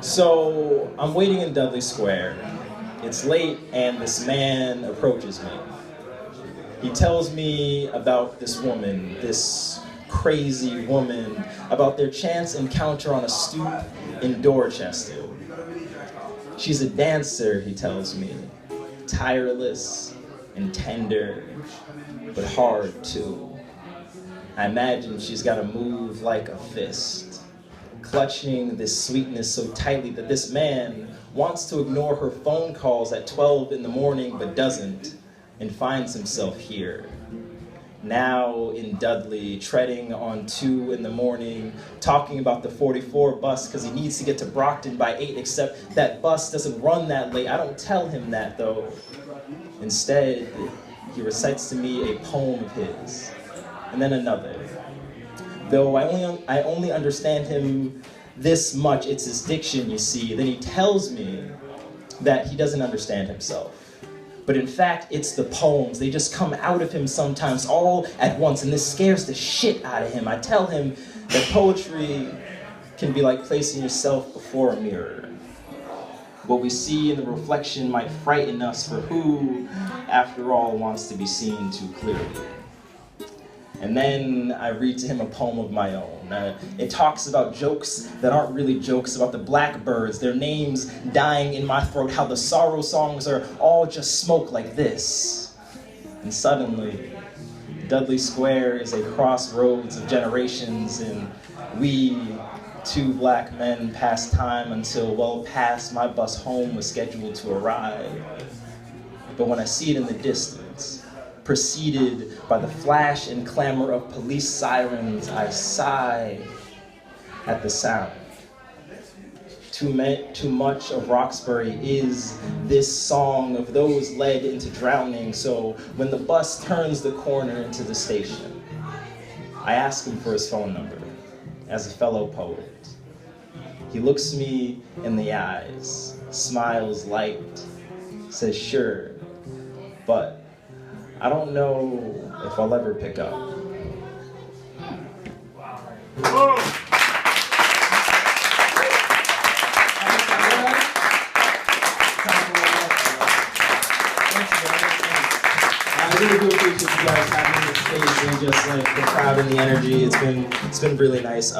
So I'm waiting in Dudley Square. It's late and this man approaches me. He tells me about this woman, this crazy woman, about their chance encounter on a stoop in Dorchester. She's a dancer, he tells me, tireless and tender, but hard too. I imagine she's got to move like a fist, clutching this sweetness so tightly that this man wants to ignore her phone calls at 12 in the morning but doesn't, and finds himself here. Now in Dudley, treading on 2 in the morning, talking about the 44 bus because he needs to get to Brockton by 8, except that bus doesn't run that late. I don't tell him that though. Instead, he recites to me a poem of his, and then another. Though I only understand him this much, it's his diction, you see. Then he tells me that he doesn't understand himself. But in fact, it's the poems. They just come out of him sometimes all at once, and this scares the shit out of him. I tell him that poetry can be like placing yourself before a mirror. What we see in the reflection might frighten us, for who, after all, wants to be seen too clearly? And then I read to him a poem of my own. It talks about jokes that aren't really jokes, about the blackbirds, their names dying in my throat, how the sorrow songs are all just smoke like this. And suddenly, Dudley Square is a crossroads of generations, and we, 2 black men, pass time until well past my bus home was scheduled to arrive. But when I see it in the distance, preceded by the flash and clamor of police sirens, I sigh at the sound. Too much of Roxbury is this song of those led into drowning, so when the bus turns the corner into the station, I ask him for his phone number, as a fellow poet. He looks me in the eyes, smiles light, says sure, but I don't know if I'll ever pick up. I really do appreciate you guys having me on stage and just like the crowd and the energy. It's been really nice.